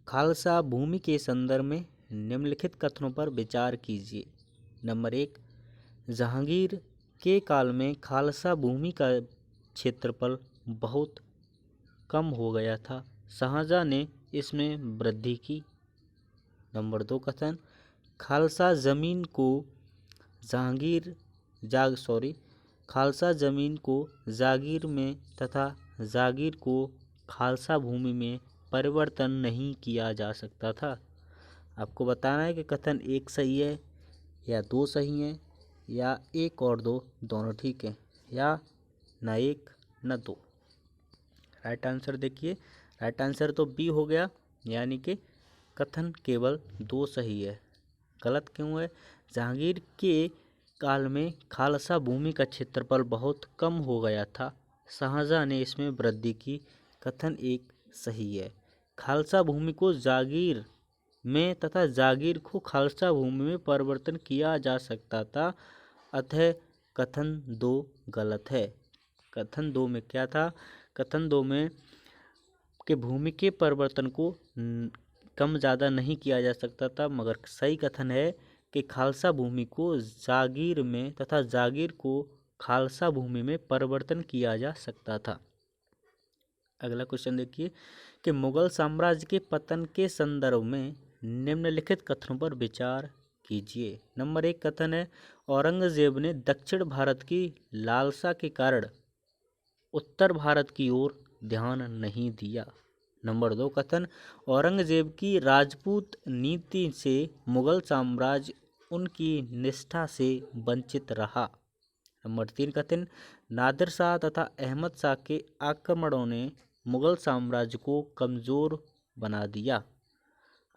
खालसा भूमि के संदर्भ में निम्नलिखित कथनों पर विचार कीजिए। नंबर 1, जहांगीर के काल में खालसा भूमि का क्षेत्रफल बहुत कम हो गया था, शाहजहां ने इसमें वृद्धि की। नंबर 2 कथन, खालसा जमीन को खालसा जमीन को जागीर में तथा जागीर को खालसा भूमि में परिवर्तन नहीं किया जा सकता था। आपको बताना है कि कथन 1 सही है या 2 सही है या 1 और 2 दोनों ठीक है या न 1 न 2। राइट आंसर देखिए, राइट आंसर तो बी हो गया, यानी कि कथन केवल 2 सही है। गलत क्यों है? जहांगीर के काल में खालसा भूमि का क्षेत्रफल बहुत कम हो गया था, शाहजहां ने इसमें वृद्धि की। कथन 1 सही है। खालसा भूमि को जागीर में तथा जागीर को खालसा भूमि में परिवर्तन किया जा सकता था, अतः कथन 2 गलत है। कथन 2 में क्या था? कथन 2 में कि भूमि के परिवर्तन को कम ज़्यादा नहीं किया जा सकता था, मगर सही कथन है कि खालसा भूमि को जागीर में तथा जागीर को खालसा भूमि में परिवर्तन किया जा सकता था। अगला क्वेश्चन देखिए कि मुगल साम्राज्य के पतन के संदर्भ में निम्नलिखित कथनों पर विचार कीजिए। नंबर 1 कथन है, औरंगजेब ने दक्षिण भारत की लालसा के कारण उत्तर भारत की ओर ध्यान नहीं दिया। नंबर 2 कथन, औरंगजेब की राजपूत नीति से मुगल साम्राज्य उनकी निष्ठा से वंचित रहा। नंबर 3 कथन, नादिर शाह तथा अहमद शाह के आक्रमणों ने मुगल साम्राज्य को कमजोर बना दिया।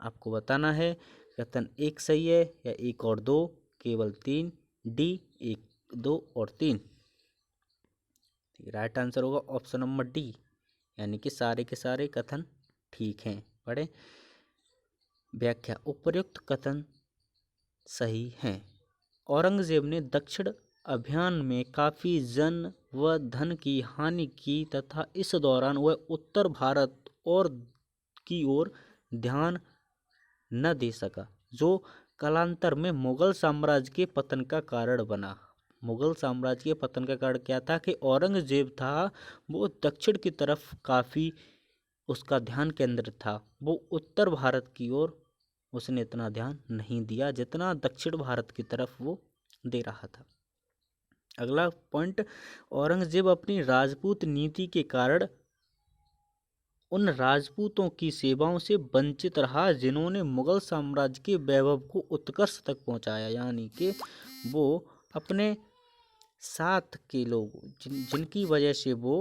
आपको बताना है कथन 1 सही है या 1 और 2, केवल 3, डी 1, 2 और 3। राइट आंसर होगा ऑप्शन नंबर डी, यानी कि सारे के सारे कथन ठीक हैं। पढ़ें व्याख्या, उपर्युक्त कथन सही हैं। औरंगजेब ने दक्षिण अभियान में काफी जन व धन की हानि की तथा इस दौरान वह उत्तर भारत और की ओर ध्यान न दे सका, जो कालांतर में मुगल साम्राज्य के पतन का कारण बना। मुगल साम्राज्य के पतन का कारण क्या था कि औरंगजेब था वो दक्षिण की तरफ काफ़ी उसका ध्यान केंद्रित था, वो उत्तर भारत की ओर उसने इतना ध्यान नहीं दिया जितना दक्षिण भारत की तरफ वो दे रहा था। अगला पॉइंट, औरंगजेब अपनी राजपूत नीति के कारण उन राजपूतों की सेवाओं से वंचित रहा जिन्होंने मुगल साम्राज्य के वैभव को उत्कर्ष तक पहुंचाया, यानी कि वो अपने साथ के लोग जिनकी वजह से वो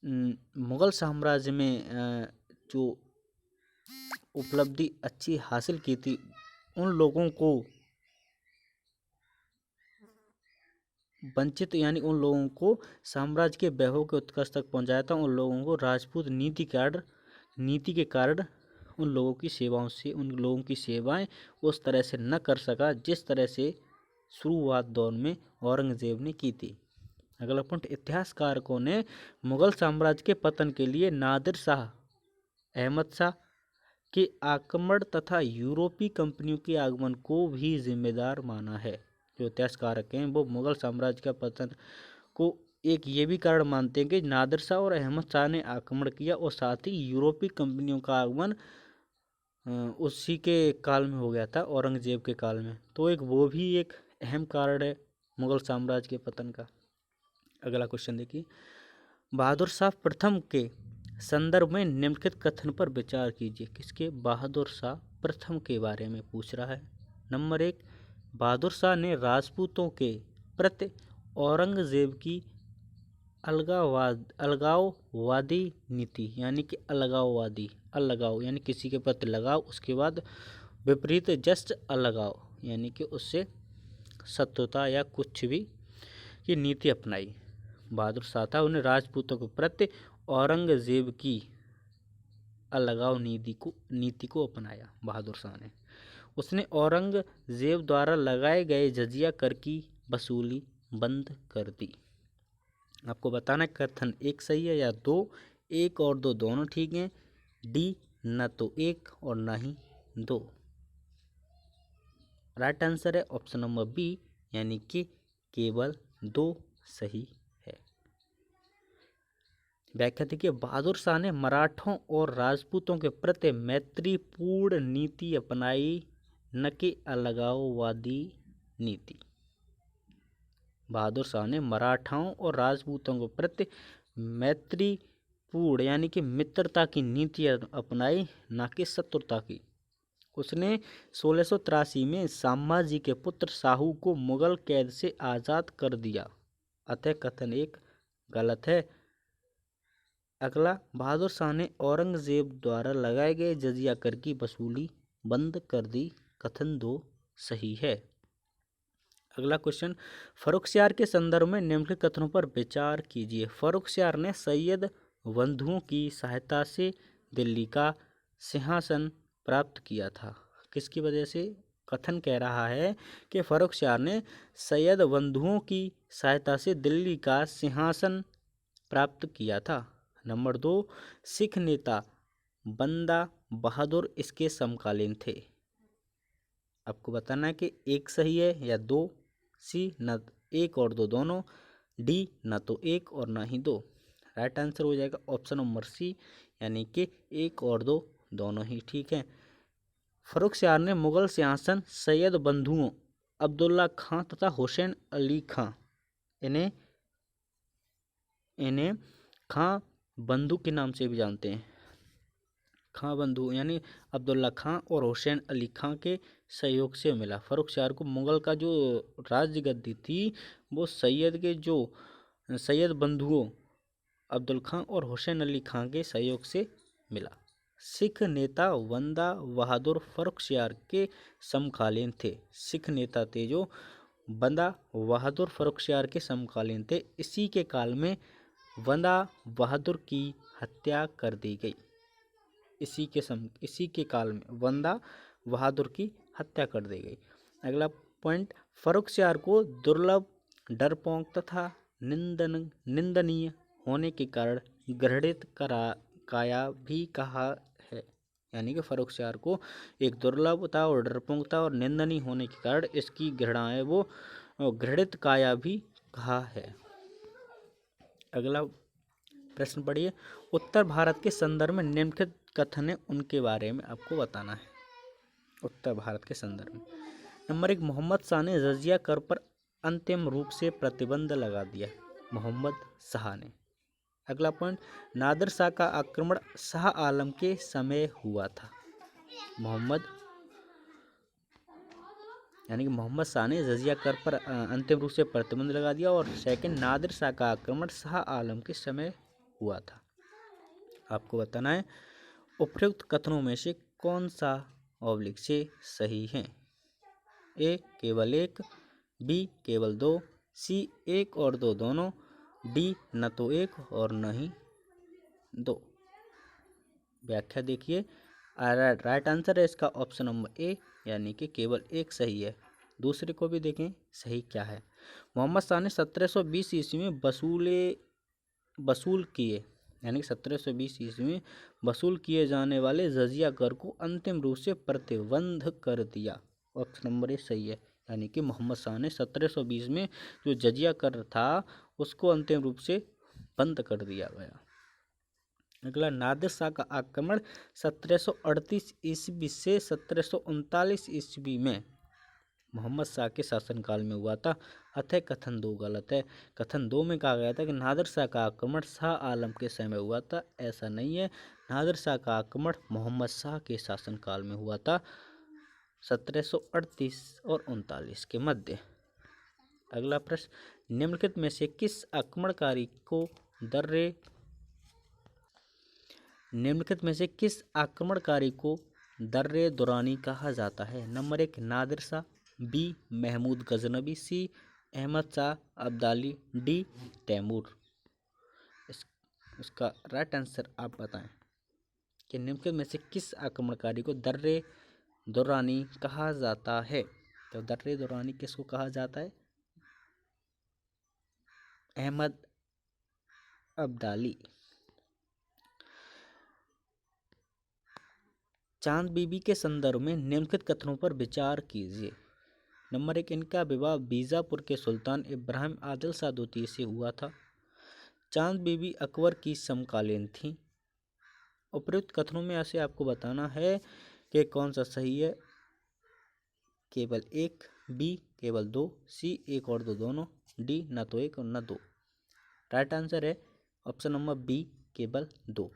मुगल साम्राज्य में जो उपलब्धि अच्छी हासिल की थी, उन लोगों को वंचित, यानी उन लोगों को साम्राज्य के वैभव के उत्कर्ष तक पहुंचाया था। उन लोगों को राजपूत नीति के कारण उन लोगों की सेवाओं से उन लोगों की सेवाएं उस तरह से न कर सका जिस तरह से शुरुआत दौर में औरंगजेब ने की थी। अगला पॉइंट, इतिहासकारों ने मुगल साम्राज्य के पतन के लिए नादिर शाह, अहमद शाह के आक्रमण तथा यूरोपीय कंपनियों के आगमन को भी जिम्मेदार माना है। जो इतिहासकारक हैं वो मुगल साम्राज्य का पतन को एक ये भी कारण मानते हैं कि नादिर शाह और अहमद शाह ने आक्रमण किया और साथ ही यूरोपीय कंपनियों का आगमन उसी के काल में हो गया था, औरंगजेब के काल में। तो वो भी एक अहम कारण है मुगल साम्राज्य के पतन का। अगला क्वेश्चन देखिए, बहादुर शाह प्रथम के संदर्भ में निम्नलिखित कथन पर विचार कीजिए। किसके? बहादुर शाह प्रथम के बारे में पूछ रहा है। नंबर 1, बहादुर शाह ने राजपूतों के प्रति औरंगजेब की अलगाववादी नीति, यानी कि अलगाव यानी किसी के प्रति लगाव, उसके बाद विपरीत जस्ट अलगाव यानी कि उससे शत्रुता या कुछ भी की नीति अपनाई। बहादुर शाह था, उन्हें राजपूतों के प्रति औरंगजेब की अलगाव नीति को अपनाया बहादुर शाह ने। उसने औरंगजेब द्वारा लगाए गए जजिया कर की वसूली बंद कर दी। आपको बताना है कथन 1 सही है या 2, 1 और 2 दोनों ठीक हैं, डी न तो एक और न ही दो। राइट आंसर है ऑप्शन नंबर बी, यानी कि केवल दो सही है। व्याख्या देखिए, बहादुर शाह ने मराठों और राजपूतों के प्रति मैत्रीपूर्ण नीति अपनाई, न कि अलगाववादी नीति। बहादुर शाह ने मराठाओं और राजपूतों के प्रति मैत्रीपूर्ण यानी कि मित्रता की नीति अपनाई, न कि शत्रुता की। उसने 1683 में संभाजी के पुत्र शाहू को मुगल कैद से आजाद कर दिया, अतः कथन एक गलत है। अगला, बहादुर शाह ने औरंगजेब द्वारा लगाए गए जजिया कर की वसूली बंद कर दी, कथन दो सही है। अगला क्वेश्चन, फर्रुखसियार के संदर्भ में निम्नलिखित कथनों पर विचार कीजिए। फर्रुखसियार ने सैयद बंधुओं की सहायता से दिल्ली का सिंहासन प्राप्त किया था। किसकी वजह से? कथन कह रहा है कि फर्रुखसियार ने सैयद बंधुओं की सहायता से दिल्ली का सिंहासन प्राप्त किया था। नंबर 2, सिख नेता बंदा बहादुर इसके समकालीन थे। आपको बताना है कि एक सही है या दो। सी, न एक और दो दोनों। डी, न तो एक और न ही दो। राइट आंसर हो जाएगा ऑप्शन नंबर सी, यानी कि एक और दो दोनों ही ठीक है। फर्रुखसियार ने मुगल सिंहासन सैयद बंधुओं अब्दुल्ला खां तथा हुसैन अली खां, इन्हें खां बंधु के नाम से भी जानते हैं। खां बंधु यानी अब्दुल्ला खां और हुसैन अली खां के सहयोग से मिला। फर्रुखसियार को मुगल का जो राज्य गद्दी थी वो सैयद बंधुओं अब्दुल खां और हुसैन अली खां के सहयोग से मिला। सिख नेता बंदा बहादुर फर्रुखसियार के समकालीन थे। सिख नेता थे जो बंदा बहादुर फर्रुखसियार के समकालीन थे। इसी के काल में बंदा बहादुर की हत्या कर दी गई। इसी के काल में बंदा बहादुर की हत्या कर दी गई। अगला पॉइंट, फर्रुखसियार को दुर्लभ, डरपोक तथा निंदनीय होने के कारण घृणित काया भी कहा है। यानी कि फर्रुखसियार को एक दुर्लभता और डरपोकता और निंदनीय होने के कारण इसकी घृणा है वो घृणित काया भी कहा है। अगला प्रश्न पढ़िए, उत्तर भारत के संदर्भ में निम्नलिखित कथन है उनके बारे में आपको बताना है। उत्तर भारत के संदर्भ में नंबर 1, मोहम्मद शाह ने जजिया कर पर अंतिम रूप से प्रतिबंध लगा दिया। मोहम्मद शाह ने। अगला पॉइंट, नादिर शाह का आक्रमण शाह आलम के समय हुआ था। मोहम्मद शाह ने जजिया कर पर अंतिम रूप से प्रतिबंध लगा दिया। और सेकंड, नादिर शाह का आक्रमण शाह आलम के समय हुआ था। आपको बताना है उपयुक्त कथनों में से कौन सा ऑब्लिक से सही है। ए, केवल एक। बी, केवल दो। सी, एक और दो दोनों। डी, न तो एक और न ही दो। व्याख्या देखिए, राइट आंसर है इसका ऑप्शन नंबर ए, यानी कि केवल एक सही है। दूसरे को भी देखें सही क्या है। मोहम्मद शाह ने 1720 ईस्वी में वसूल किए, यानी कि 1720 ईस्वी में वसूल किए जाने वाले जजिया कर को अंतिम रूप से प्रतिबंध कर दिया। ऑप्शन नंबर ए सही है, यानी कि मोहम्मद शाह ने 1720 में जो जजिया कर था उसको अंतिम रूप से बंद कर दिया गया। अगला, नादिर शाह का आक्रमण 1738 ईस्वी से 1739 ईस्वी में मोहम्मद शाह के शासनकाल में हुआ था, अतः कथन दो गलत है। कथन दो में कहा गया था कि नादिर शाह का आक्रमण शाह आलम के समय हुआ था, ऐसा नहीं है। नादिर शाह का आक्रमण मोहम्मद शाह के शासनकाल में हुआ था 1738 और 39 के मध्य। अगला प्रश्न, निम्नलिखित में से किस आक्रमणकारी को दर्रे दुरानी कहा जाता है। नंबर 1, नादिर शाह। बी, महमूद गजनवी। सी, अहमद शाह अब्दाली। डी, तैमूर। इसका राइट आंसर आप बताएं कि निम्नलिखित में से किस आक्रमणकारी को दर्रे दुरानी कहा जाता है। तो दर्रे दुरानी किसको कहा जाता है? अहमद अब्दाली। चांद बीबी के संदर्भ में निम्नलिखित कथनों पर विचार कीजिए। नंबर 1, इनका विवाह बीजापुर के सुल्तान इब्राहिम आदिल शाह द्वितीय से हुआ था। चांद बीबी अकबर की समकालीन थी। उपयुक्त कथनों में ऐसे आपको बताना है कि कौन सा सही है। केवल एक, बी केवल दो, सी एक और दो दोनों, डी न तो एक और न दो। राइट आंसर है ऑप्शन नंबर बी, केवल दो।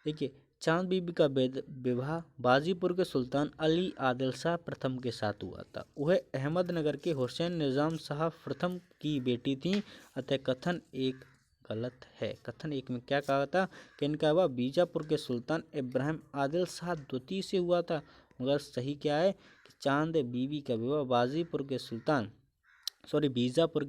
देखिए, चांद बीबी का विवाह बाजीपुर के सुल्तान अली आदिल शाह प्रथम के साथ हुआ था। वह अहमदनगर के हुसैन निज़ाम शाह प्रथम की बेटी थी, अतः कथन एक गलत है। कथन एक में क्या कहा था कि इनका विवाह बीजापुर के सुल्तान इब्राहिम आदिल शाह द्वितीय से हुआ था, मगर सही क्या है कि चांद बीबी का विवाह बीजापुर के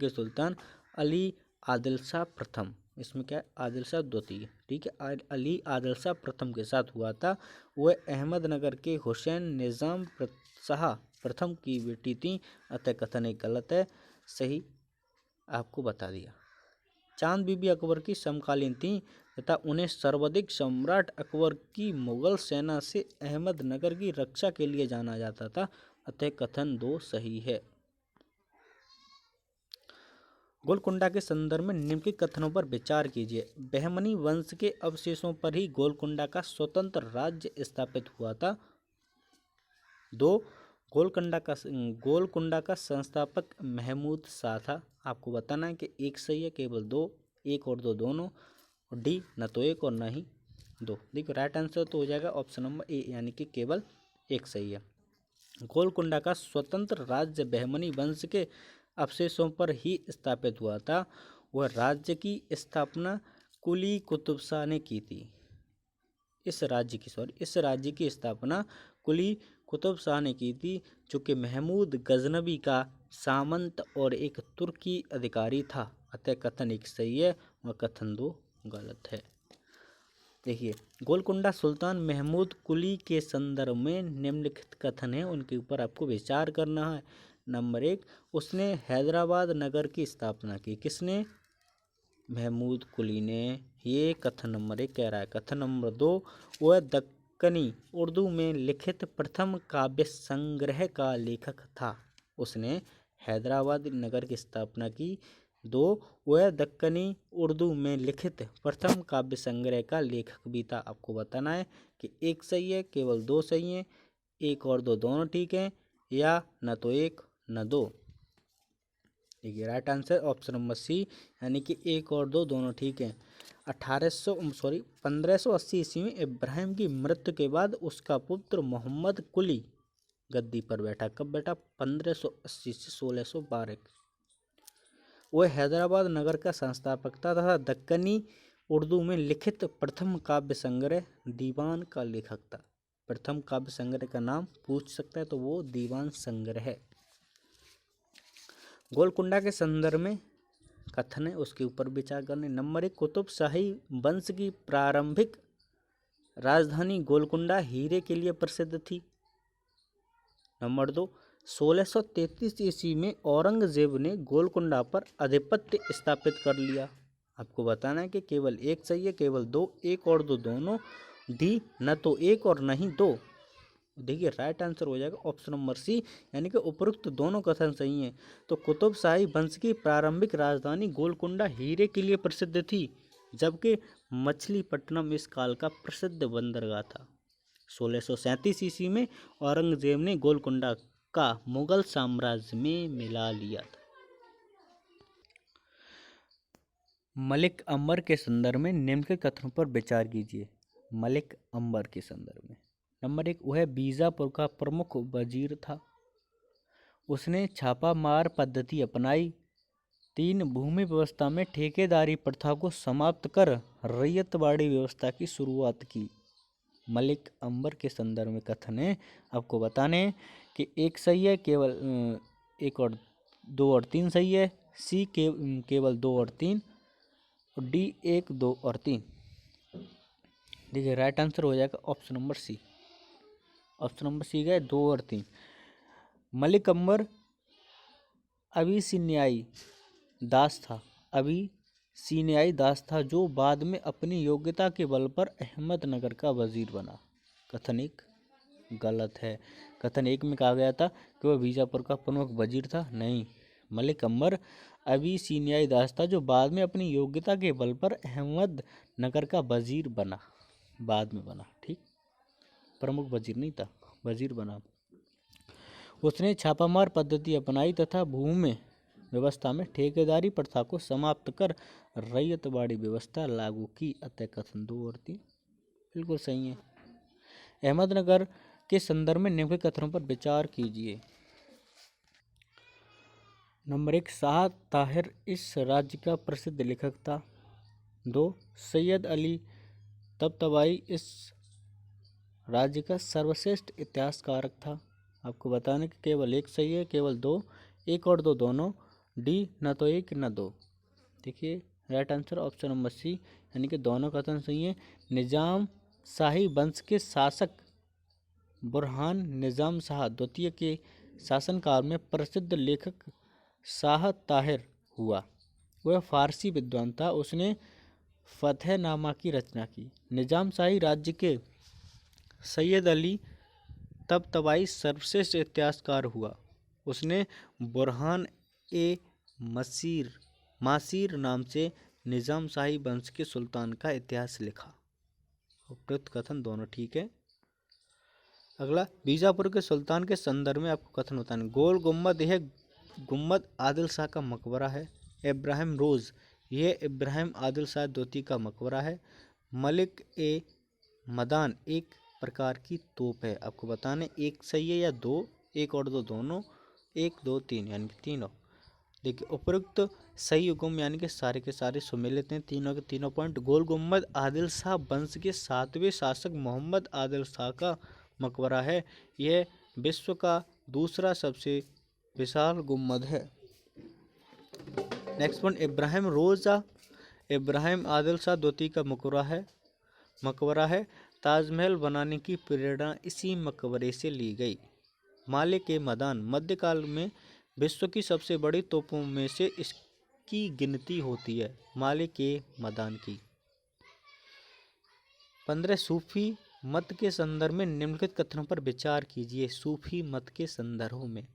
सुल्तान अली आदिल शाह प्रथम, इसमें क्या है आदिल शाह द्वितीय, ठीक है, अली आदिल शाह प्रथम के साथ हुआ था। वह अहमदनगर के हुसैन निज़ाम शाह प्रथम की बेटी थी, अतः कथन एक गलत है। सही आपको बता दिया। चांद बीबी अकबर की समकालीन थी तथा उन्हें सर्वाधिक सम्राट अकबर की मुगल सेना से अहमदनगर की रक्षा के लिए जाना जाता था, अतः कथन दो सही है। गोलकुंडा के संदर्भ में निम्नलिखित कथनों पर विचार कीजिए। बहमनी वंश के अवशेषों पर ही गोलकुंडा का स्वतंत्र राज्य स्थापित हुआ था। 2, गोलकुंडा का संस्थापक महमूद शाह था। आपको बताना है कि एक सही है, केवल दो, एक और दो दोनों, और डी न तो एक और न ही दो। देखो राइट आंसर तो हो जाएगा ऑप्शन नंबर ए, यानी कि केवल एक सही है। गोलकुंडा का स्वतंत्र राज्य बहमनी वंश के अवशेषों पर ही स्थापित हुआ था। वह राज्य की स्थापना कुली कुतुब शाह ने की थी। इस राज्य की स्थापना कुली कुतुब शाह ने की थी, जो कि महमूद गजनबी का सामंत और एक तुर्की अधिकारी था, अतः कथन एक सही है और कथन दो गलत है। देखिए, गोलकुंडा सुल्तान महमूद कुली के संदर्भ में निम्नलिखित कथन है, उनके ऊपर आपको विचार करना है। नंबर 1, उसने हैदराबाद नगर की स्थापना की। किसने? महमूद कुली ने। ये कथन नंबर 1 कह रहा है। कथन नंबर 2, वह दक्कनी उर्दू में लिखित प्रथम काव्य संग्रह का लेखक था। उसने हैदराबाद नगर की स्थापना की। 2, वह दक्कनी उर्दू में लिखित प्रथम काव्य संग्रह का लेखक भी था। आपको बताना है कि एक सही है, केवल दो सही है, एक और दो दोनों ठीक है, या न तो एक न दो। देखिए right answer option number C, यानी कि एक और दो दोनों ठीक है। 1580 ईस्वी में इब्राहिम की मृत्यु के बाद उसका पुत्र मोहम्मद कुली गद्दी पर बैठा। कब बैठा? 1580 से 1612। वह हैदराबाद नगर का संस्थापक था तथा दक्कनी उर्दू में लिखित प्रथम काव्य संग्रह दीवान का लेखक था। प्रथम काव्य संग्रह का नाम पूछ सकता है तो वो दीवान संग्रह है। गोलकुंडा के संदर्भ में कथन है, उसके ऊपर विचार करने। नंबर 1, कुतुब शाही वंश की प्रारंभिक राजधानी गोलकुंडा हीरे के लिए प्रसिद्ध थी। नंबर 2, 1633 ईस्वी में औरंगजेब ने गोलकुंडा पर आधिपत्य स्थापित कर लिया। आपको बताना है कि केवल एक सही है, केवल दो, एक और दो दोनों, डी न तो एक और न ही दो। देखिए राइट आंसर हो जाएगा ऑप्शन नंबर सी, यानी कि उपरोक्त दोनों कथन सही हैं। तो कुतुब शाही वंश की प्रारंभिक राजधानी गोलकुंडा हीरे के लिए प्रसिद्ध थी, जबकि मछलीपट्टनम इस काल का प्रसिद्ध बंदरगाह था। 1637 ईस्वी में औरंगजेब ने गोलकुंडा का मुगल साम्राज्य में मिला लिया था। मलिक अंबर के संदर्भ में निम्नलिखित कथनों पर विचार कीजिए। मलिक अंबर के संदर्भ में नंबर 1, वह बीजापुर का प्रमुख वजीर था। उसने छापामार पद्धति अपनाई। 3, भूमि व्यवस्था में ठेकेदारी प्रथा को समाप्त कर रैयतवाड़ी व्यवस्था की शुरुआत की। मलिक अंबर के संदर्भ में कथन है, आपको बताने हैं कि एक सही है, केवल एक और दो और तीन सही है, सी केवल 2 और 3, और डी 1, 2 और 3। देखिए राइट आंसर हो जाएगा option number C. Option number C गए 2 और 3। मलिक अंबर अबिसिनियाई दास था, जो बाद में अपनी योग्यता के बल पर अहमदनगर का वजीर बना। कथन 1 गलत है। कथन 1 में कहा गया था कि वह बीजापुर का प्रमुख वजीर था। नहीं, मलिक अम्बर अबीसिनियाई दास था जो बाद में अपनी योग्यता के बल पर अहमदनगर का वजीर बना, बाद में बना। ठीक, प्रमुख वजीर नहीं था, वजीर बना। उसने छापामार पद्धति अपनाई तथा भूमि व्यवस्था में ठेकेदारी प्रथा को समाप्त कर रैयतवाड़ी व्यवस्था लागू की। अतः कथन 2 और 3 बिल्कुल सही है। अहमदनगर के संदर्भ में निम्नलिखित कथनों पर विचार कीजिए। नंबर 1, शाह ताहिर इस राज्य का प्रसिद्ध लेखक था। 2, सैयद अली तबतबाई इस राज्य का सर्वश्रेष्ठ इतिहासकारक था। आपको बताने कि केवल एक सही है, केवल 2, 1 और 2 दोनों। डी, न तो 1 न 2। देखिए right answer option number C, यानी कि दोनों कथन सही है। निजाम शाही वंश के शासक बुरहान निजाम शाह द्वितीय के शासनकाल में प्रसिद्ध लेखक शाह ताहिर हुआ। वह फारसी विद्वान था। उसने फतहनामा की रचना की। निजाम शाही राज्य के सैयद अली तबतबाई सर्वश्रेष्ठ इतिहासकार हुआ। उसने बुरहान ए मासीर नाम से निजाम शाही वंश के सुल्तान का इतिहास लिखा। उपयुक्त कथन दोनों ठीक है। अगला, बीजापुर के सुल्तान के संदर्भ में आपको कथन बताना। गोल गुम्बद, यह गुम्बद आदिल शाह का मकबरा है। इब्राहिम रोज, यह इब्राहिम आदिल शाह द्वितीय का मकबरा है। मलिक ए मदान एक प्रकार की तोप है। आपको बताने 1 सही है या 2, 1 और 2 दोनों। 1 2 3 यानी कि तीनों। देखिए उपयुक्त सही गुम यानी कि सारे के सारे सुमेलित हैं, तीनों के तीनों पॉइंट। गोल गुम्बद आदिल शाह वंश के 7वें शासक मोहम्मद आदिल शाह का मकबरा है। यह विश्व का दूसरा सबसे विशाल गुम्बद है। नेक्स्ट पॉइंट, इब्राहिम रोजा इब्राहिम आदिल शाह द्वितीय का मकबरा है। ताजमहल बनाने की प्रेरणा इसी मकबरे से ली गई। मालिक ए मदान, मध्यकाल में विश्व की सबसे बड़ी तोपों में से इसकी गिनती होती है। मालिक ए मदान की। 15, सूफी मत के संदर्भ में निम्नलिखित कथनों पर विचार कीजिए। सूफी मत के संदर्भ में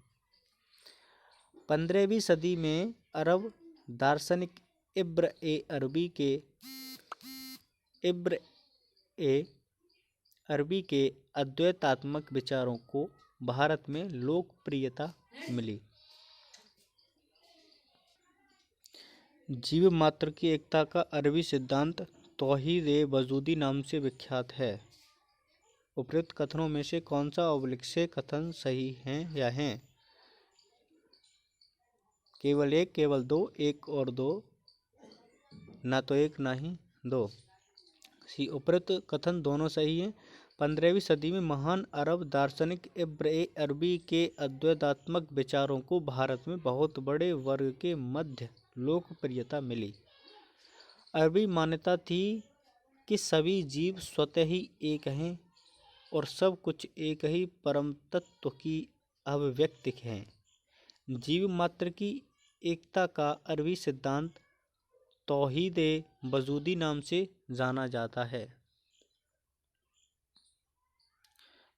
15वीं सदी में अरब दार्शनिक इब्न ए अरबी के अद्वैतात्मक विचारों को भारत में लोकप्रियता मिली। जीव मात्र की एकता का अरबी सिद्धांत तौहीद-ए-वजूदी नाम से विख्यात है। उपयुक्त कथनों में से कौन सा ऑब्लिक से कथन सही हैं या हैं? केवल 1, केवल 2, 1 और 2, ना तो 1 ना ही 2। सी, उपयुक्त कथन दोनों सही हैं। 15वीं सदी में महान अरब दार्शनिक इब्न अरबी के अद्वैतात्मक विचारों को भारत में बहुत बड़े वर्ग के मध्य लोकप्रियता मिली। अरबी मान्यता थी कि सभी जीव स्वतः ही एक हैं और सब कुछ एक ही परम तत्व की अभिव्यक्ति हैं। जीव मात्र की एकता का अरबी सिद्धांत तौहीद-ए-वजूदी नाम से जाना जाता है।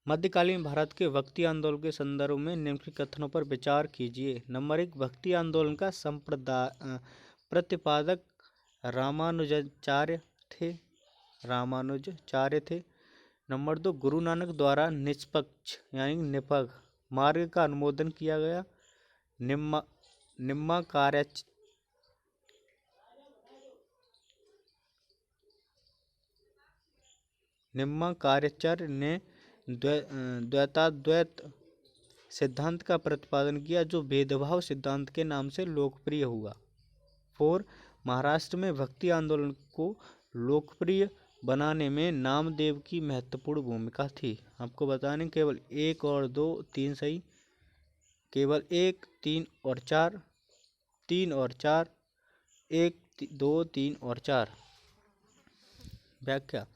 मध्यकालीन भारत के भक्ति आंदोलन के संदर्भ में निम्नलिखित कथनों पर विचार कीजिए। नंबर 1, भक्ति आंदोलन का प्रतिपादक रामानुजाचार्य थे। नंबर 2, गुरु नानक द्वारा निष्पक्ष यानी निपग मार्ग का अनुमोदन किया गया। निम्नाचार्य ने द्वैताद्वैत सिद्धांत का प्रतिपादन किया जो भेदभाव सिद्धांत के नाम से लोकप्रिय हुआ। 4, महाराष्ट्र में भक्ति आंदोलन को लोकप्रिय बनाने में नामदेव की महत्वपूर्ण भूमिका थी। आपको बताने केवल 1 और 2, 3 सही। केवल 1, 3 और 4, 3 और 4, 1, 2, 3 और 4। व्याख्या,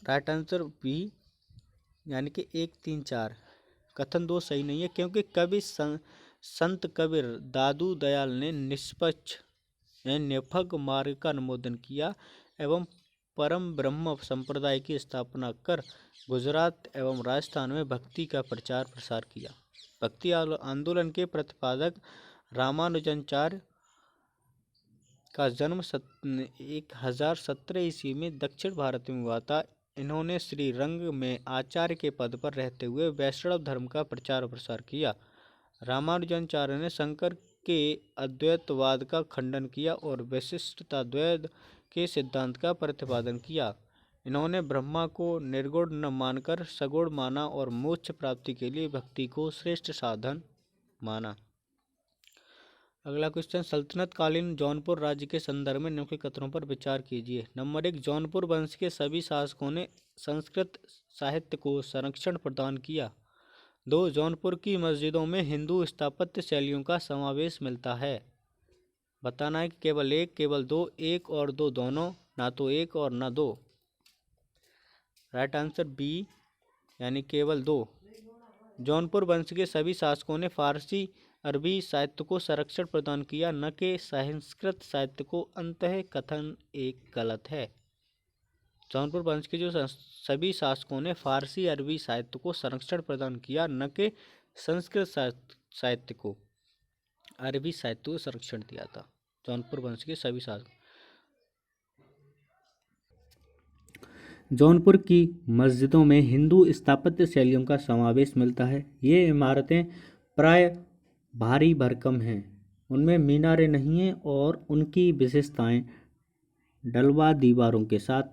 राइट आंसर बी यानी कि 1, 3, 4। कथन 2 सही नहीं है क्योंकि कवि संत कबीर दादू दयाल ने निष्पक्ष यानी निपग मार्ग का अनुमोदन किया एवं परम ब्रह्म संप्रदाय की स्थापना कर गुजरात एवं राजस्थान में भक्ति का प्रचार प्रसार किया। भक्ति आंदोलन के प्रतिपादक रामानुजाचार्य का जन्म 1017 ईस्वी में दक्षिण भारत में हुआ था। इन्होंने श्री रंग में आचार्य के पद पर रहते हुए वैष्णव धर्म का प्रचार प्रसार किया। रामानुजाचार्य ने शंकर के अद्वैतवाद का खंडन किया और विशिष्टताद्वैत के सिद्धांत का प्रतिपादन किया। इन्होंने ब्रह्मा को निर्गुण न मानकर सगुण माना और मोक्ष प्राप्ति के लिए भक्ति को श्रेष्ठ साधन माना। अगला क्वेश्चन, सल्तनत कालीन जौनपुर राज्य के संदर्भ में निम्नलिखित कथनों पर विचार कीजिए। नंबर 1, जौनपुर वंश के सभी शासकों ने संस्कृत साहित्य को संरक्षण प्रदान किया। 2, जौनपुर की मस्जिदों में हिंदू स्थापत्य शैलियों का समावेश मिलता है। बताना है कि केवल 1, केवल 2, 1 और 2 दोनों, ना तो 1 और ना 2। राइट आंसर बी यानी केवल 2। जौनपुर वंश के सभी शासकों ने फारसी अरबी साहित्य को संरक्षण प्रदान किया, न कि संस्कृत साहित्य को। अंततः कथन एक गलत है। जौनपुर वंश के जो सभी शासकों ने फारसी अरबी साहित्य को संरक्षण प्रदान किया, न कि संस्कृत साहित्य को, अरबी साहित्य को संरक्षण दिया था। जौनपुर वंश के सभी शासक। जौनपुर की मस्जिदों में हिंदू स्थापत्य शैलियों का समावेश मिलता है। ये इमारतें प्राय भारी भरकम हैं, उनमें मीनारें नहीं हैं और उनकी विशेषताएं डलवा दीवारों के साथ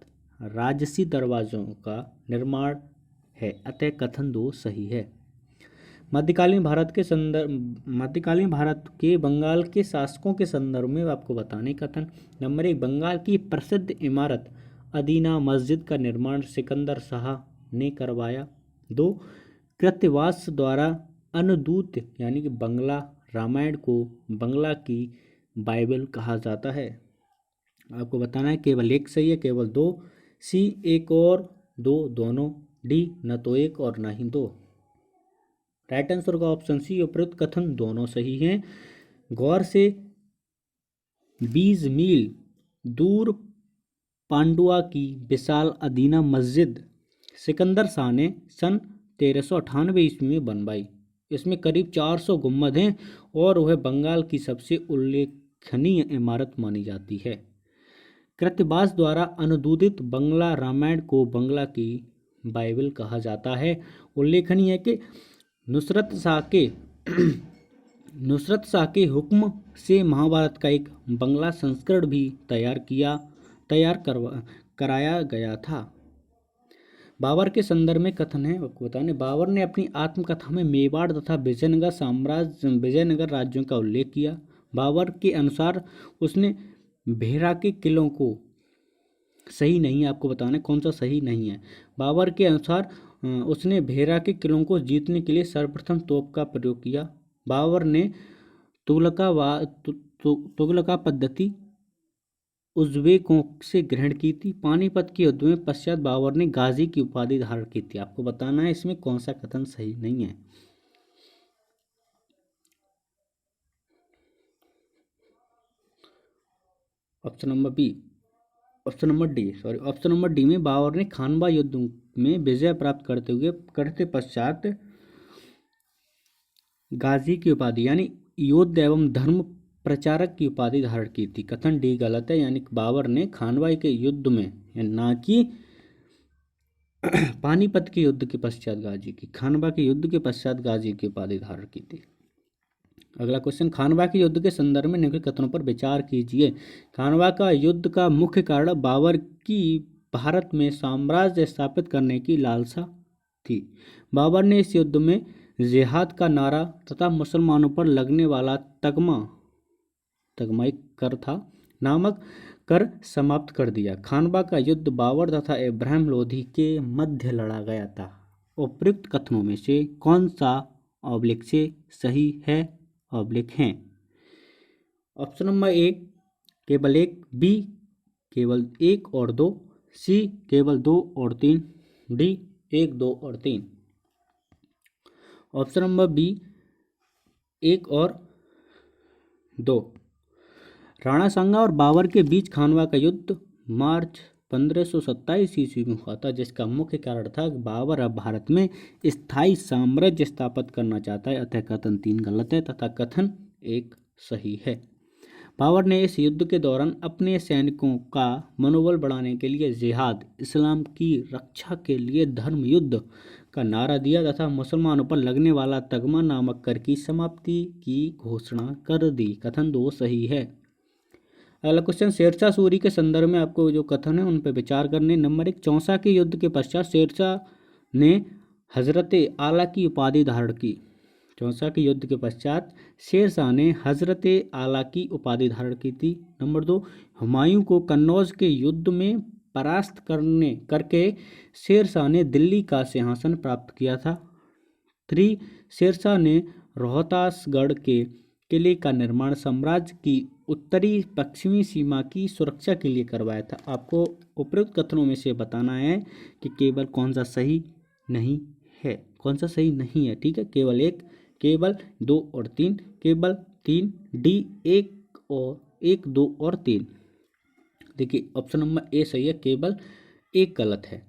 राजसी दरवाजों का निर्माण है। अतः कथन 2 सही है। मध्यकालीन भारत के बंगाल के शासकों के संदर्भ में आपको बताने कथन। नंबर 1, बंगाल की प्रसिद्ध इमारत अदीना मस्जिद का निर्माण सिकंदर शाह ने करवाया। 2, कृतवास द्वारा अनुदूत यानी कि बंगला रामायण को बंगला की बाइबल कहा जाता है। आपको बताना है केवल 1 सही है, केवल 2। सी 1 और 2 दोनों। डी न तो 1 और न ही 2। राइट आंसर का ऑप्शन सी, उपयुक्त कथन दोनों सही हैं। गौर से 20 मील दूर पांडुआ की विशाल अदीना मस्जिद सिकंदर शाह ने सन 1398 ईस्वी में बनवाई। इसमें करीब 400 गुंबद हैं और वह बंगाल की सबसे उल्लेखनीय इमारत मानी जाती है। कृतवास द्वारा अनुदूदित बंगला रामायण को बंगला की बाइबल कहा जाता है। उल्लेखनीय है कि नुसरत शाह के हुक्म से महाभारत का एक बंगला संस्करण भी तैयार कराया गया था। बाबर के संदर्भ में कथन है, आपको बताने। बाबर ने अपनी आत्मकथा में मेवाड़ तथा विजयनगर राज्यों का उल्लेख किया। बाबर के अनुसार उसने भेरा के किलों को सही नहीं, आपको बताना कौन सा सही नहीं है। बाबर के अनुसार उसने भेरा के किलों को जीतने के लिए सर्वप्रथम तोप का प्रयोग किया। बाबर ने तुगलका पद्धति उज़्बेकों से ग्रहण की थी। पानीपत के युद्ध में पश्चात बाबर ने गाजी की उपाधि धारण की थी। आपको बताना है इसमें कौन सा कथन सही नहीं है। ऑप्शन नंबर डी में बाबर ने खानवा युद्ध में विजय प्राप्त करते पश्चात गाजी की उपाधि यानी योद्धा एवं धर्म प्रचारक की उपाधि धारण की थी। कथन डी गलत है, यानी बाबर ने खानवा के युद्ध में, ना कि पानीपत के युद्ध के पश्चात खानवा के युद्ध के पश्चात गाजी की उपाधि धारण की थी। अगला क्वेश्चन, खानवा के युद्ध के संदर्भ में निम्नलिखित कथनों पर विचार कीजिए। खानवा का युद्ध का मुख्य कारण बाबर की भारत में साम्राज्य स्थापित करने की लालसा थी। बाबर ने इस युद्ध में जिहाद का नारा तथा मुसलमानों पर लगने वाला तगमा कर था नामक कर समाप्त कर दिया। खानवा का युद्ध बाबर तथा इब्राहिम लोधी के मध्य लड़ा गया था। उपयुक्त कथनों में से कौन सा ऑब्लिक से सही है, ऑब्लिक हैं? ऑप्शन नंबर ए केवल 1, बी केवल 1 और 2, सी केवल 2 और 3, डी 1, 2 और 3। ऑप्शन नंबर बी 1 और 2। राणा सांगा और बाबर के बीच खानवा का युद्ध मार्च 1527 ईस्वी में हुआ था, जिसका मुख्य कारण था कि बाबर अब भारत में स्थायी साम्राज्य स्थापित करना चाहता है। अतः कथन 3 गलत है तथा कथन 1 सही है। बाबर ने इस युद्ध के दौरान अपने सैनिकों का मनोबल बढ़ाने के लिए जिहाद, इस्लाम की रक्षा के लिए धर्म युद्ध का नारा दिया तथा मुसलमानों पर लगने वाला तगमा नामक कर की समाप्ति की घोषणा कर दी। कथन 2 सही है। अगला क्वेश्चन, शेरशाह सूरी के संदर्भ में आपको जो कथन है उन पर विचार करने। नंबर 1, चौसा के युद्ध के पश्चात शेरशाह ने हजरत आला की उपाधि धारण की। चौसा के युद्ध के पश्चात शेरशाह ने हजरत आला की उपाधि धारण की थी। नंबर 2, हुमायूं को कन्नौज के युद्ध में परास्त करके शेरशाह ने दिल्ली का सिंहासन प्राप्त किया था। 3, शेरशाह ने रोहतासगढ़ के किले का निर्माण साम्राज्य की उत्तरी पश्चिमी सीमा की सुरक्षा के लिए करवाया था। आपको उपरोक्त कथनों में से बताना है कि केवल कौन सा सही नहीं है, कौन सा सही नहीं है। ठीक है, केवल 1, केवल 2 और 3, केवल 3, डी 1, 2 और 3। देखिए ऑप्शन नंबर ए सही है, केवल 1 गलत है।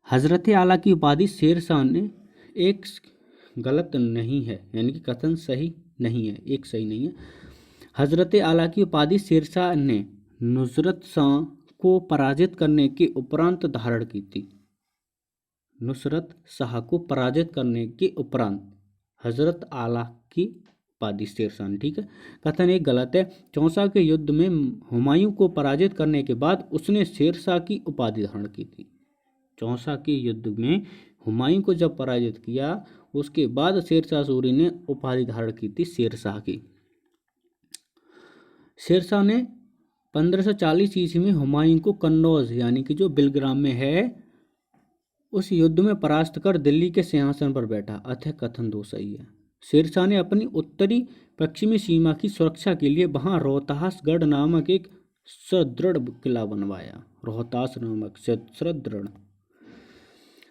हजरत आला की उपाधि शेरशाह ने 1 गलत नहीं है, यानी कि कथन सही नहीं है, 1 सही नहीं है। हजरत आला की उपाधि शेरशाह ने नुसरत शाह को पराजित करने के उपरांत धारण की थी। नुसरत शाह को पराजित करने के उपरांत हजरत आला की उपाधि शेरशाह ने। ठीक है, कथन 1 गलत है। चौसा के युद्ध में हुमायूं को पराजित करने के बाद उसने शेरशाह की उपाधि धारण की थी। चौसा के युद्ध में हुमायूं को जब पराजित किया उसके बाद शेरशाह सूरी ने उपाधि धारण की थी शेरशाह की। शेरशाह ने 1540 ईस्वी में हुमायूं को कन्नौज यानी कि जो बिलग्राम में है उस युद्ध में परास्त कर दिल्ली के सिंहासन पर बैठा। अतः कथन 2 सही है। शेरशाह ने अपनी उत्तरी पश्चिमी सीमा की सुरक्षा के लिए वहां रोहतासगढ़ नामक एक सुदृढ़ किला बनवाया। रोहतास नामक सुदृढ़।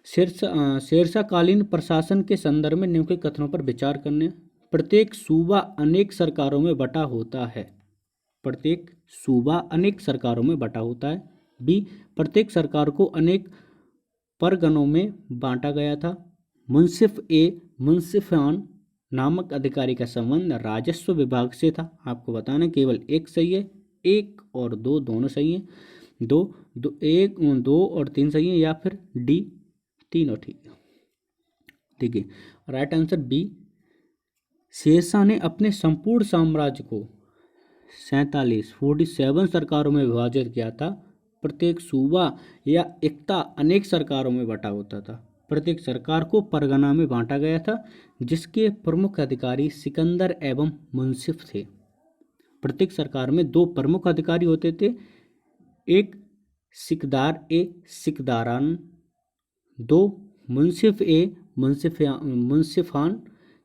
शेरशाह कालीन प्रशासन के संदर्भ में निम्नलिखित कथनों पर विचार करने। प्रत्येक सूबा अनेक सरकारों में बटा होता है। प्रत्येक सूबा अनेक सरकारों में बटा होता है। बी, प्रत्येक सरकार को अनेक परगनों में बांटा गया था। मुंसिफान नामक अधिकारी का संबंध राजस्व विभाग से था। आपको बताना केवल 1 सही है, 1 और 2 दोनों सही है। 2 और 3 सही है, या फिर डी तीनों ठीक है। देखिए राइट आंसर बी, शेरशाह ने अपने संपूर्ण साम्राज्य को 47 सरकारों में विभाजित किया था। प्रत्येक सूबा या इक्ता अनेक सरकारों में बटा होता था। प्रत्येक सरकार को परगना में बांटा गया था जिसके प्रमुख अधिकारी सिकंदर एवं मुंसिफ थे। प्रत्येक सरकार में 2 प्रमुख अधिकारी होते थे, एक सिकदार ए सिकदारान, 2 मुंसिफ ए मुंसिफान,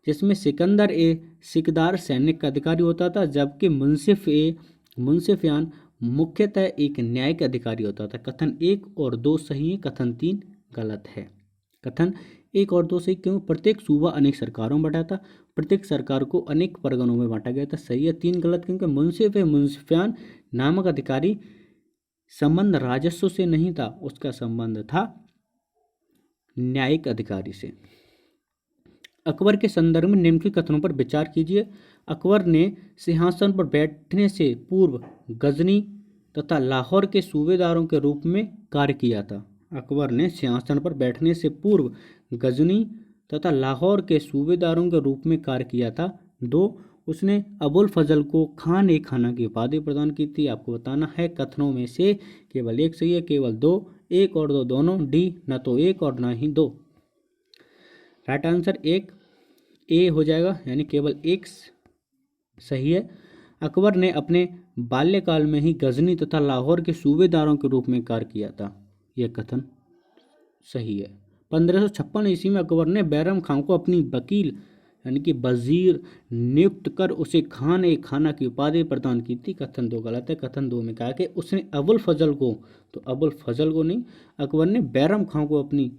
जिसमें सिकंदर ए सिकदार सैनिक का अधिकारी होता था जबकि मुंसिफ ए मुंसिफियान मुख्यतः एक न्यायिक अधिकारी होता था। कथन 1 और 2 सही है, कथन 3 गलत है। कथन 1 और 2 सही क्यों? प्रत्येक सूबा अनेक सरकारों में बटा था, प्रत्येक सरकार को अनेक परगनों में बांटा गया था। सही है। 3 गलत क्योंकि मुंसिफ ए मुंसिफियान नामक अधिकारी संबंध राजस्व से नहीं था, उसका संबंध था न्यायिक अधिकारी से। अकबर के संदर्भ में निम्नलिखित कथनों पर विचार कीजिए। अकबर ने सिंहासन पर बैठने से पूर्व गजनी तथा लाहौर के सूबेदारों के रूप में कार्य किया था। अकबर ने सिंहासन पर बैठने से पूर्व गजनी तथा लाहौर के सूबेदारों के रूप में कार्य किया था। 2, उसने अबुल फजल को खान ए खाना की उपाधि प्रदान की थी। आपको बताना है कथनों में से केवल 1 सही है, केवल 2, 1 और 2 दोनों, डी न तो 1 और न ही 2। राइट आंसर 1 ए हो जाएगा, यानी केवल 1 सही है। अकबर ने अपने बाल्यकाल में ही गजनी तथा लाहौर के सूबेदारों के रूप में कार्य किया था, यह कथन सही है। 1556 ईस्वी में अकबर ने बैरम खां को अपनी वकील यानी कि वजीर नियुक्त कर उसे खान ए खाना की उपाधि प्रदान की थी। कथन 2 गलत है। कथन 2 में कहा कि उसने अबुल फजल को, तो अबुल फजल को नहीं, अकबर ने बैरम खां को अपनी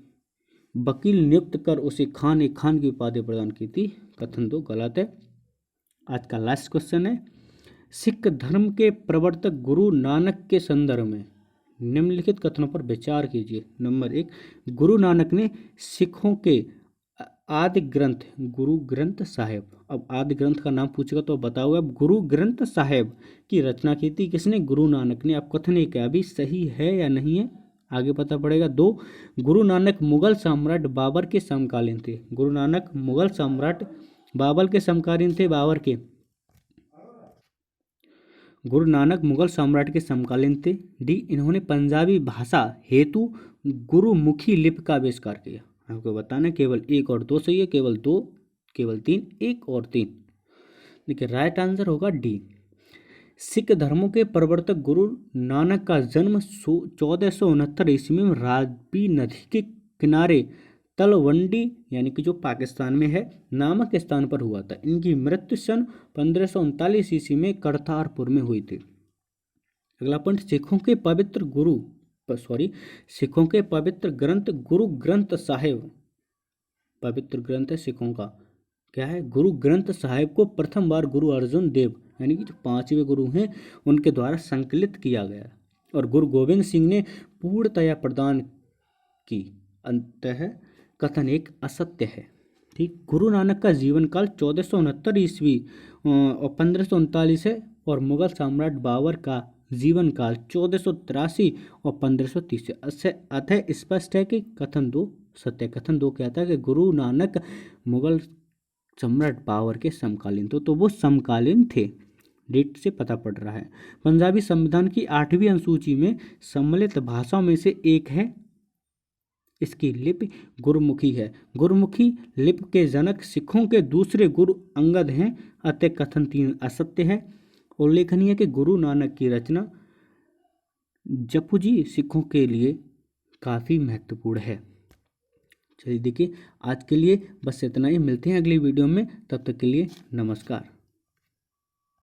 वकील नियुक्त कर उसे खान ए खान की उपाधि प्रदान की थी। कथन 2 गलत है। आज का लास्ट क्वेश्चन है, सिख धर्म के प्रवर्तक गुरु नानक के संदर्भ में निम्नलिखित कथनों पर विचार कीजिए। नंबर 1, गुरु नानक ने सिखों के आदि ग्रंथ गुरु ग्रंथ साहिब, अब आदि ग्रंथ का नाम पूछेगा तो बताओगे। अब गुरु ग्रंथ साहिब की रचना की थी किसने? गुरु नानक ने। अब कथन ये क्या अभी सही है या नहीं है आगे पता पड़ेगा। 2, गुरु नानक मुगल सम्राट बाबर के समकालीन थे। गुरु नानक मुगल सम्राट बाबर के समकालीन थे। गुरु नानक मुगल सम्राट के समकालीन थे। डी, इन्होंने पंजाबी भाषा हेतु गुरुमुखी लिपि का आविष्कार किया। आपको बताना केवल 1 और 2 सही है, केवल 2, केवल 3, 1 और 3। देखिए राइट आंसर होगा डी। सिख धर्मों के प्रवर्तक गुरु नानक का जन्म 1469 ईस्वी में रावी नदी के किनारे तलवंडी यानी कि जो पाकिस्तान में है नामक स्थान पर हुआ था। इनकी मृत्यु सन 1539 ईस्वी में करतारपुर में हुई थी। अगला पॉइंट, सिखों के पवित्र ग्रंथ गुरु ग्रंथ साहिब, पवित्र ग्रंथ है सिखों का, क्या है? गुरु ग्रंथ साहिब को प्रथम बार गुरु अर्जुन देव यानी कि जो 5वें गुरु हैं उनके द्वारा संकलित किया गया और गुरु गोविंद सिंह ने पूर्णतया प्रदान की। अंततः कथन एक असत्य है। ठीक, गुरु नानक का जीवन काल 1469 ईस्वी और 1539 है और मुगल सम्राट बाबर का जीवन काल 1483 और 1530 है। अतः स्पष्ट है कि कथन 2 सत्य। कथन 2 कहता है कि गुरु नानक मुगल सम्राट बाबर के समकालीन तो वो समकालीन थे, डेट से पता पड़ रहा है। पंजाबी संविधान की 8वीं अनुसूची में सम्मिलित भाषाओं में से एक है, इसकी लिपि गुरुमुखी है। गुरुमुखी लिपि के जनक सिखों के दूसरे गुरु अंगद हैं, अतः कथन 3 असत्य है। उल्लेखनीय है कि गुरु नानक की रचना जपुजी सिखों के लिए काफ़ी महत्वपूर्ण है। चलिए देखिए आज के लिए बस इतना ही, मिलते हैं अगली वीडियो में, तब तक के लिए नमस्कार।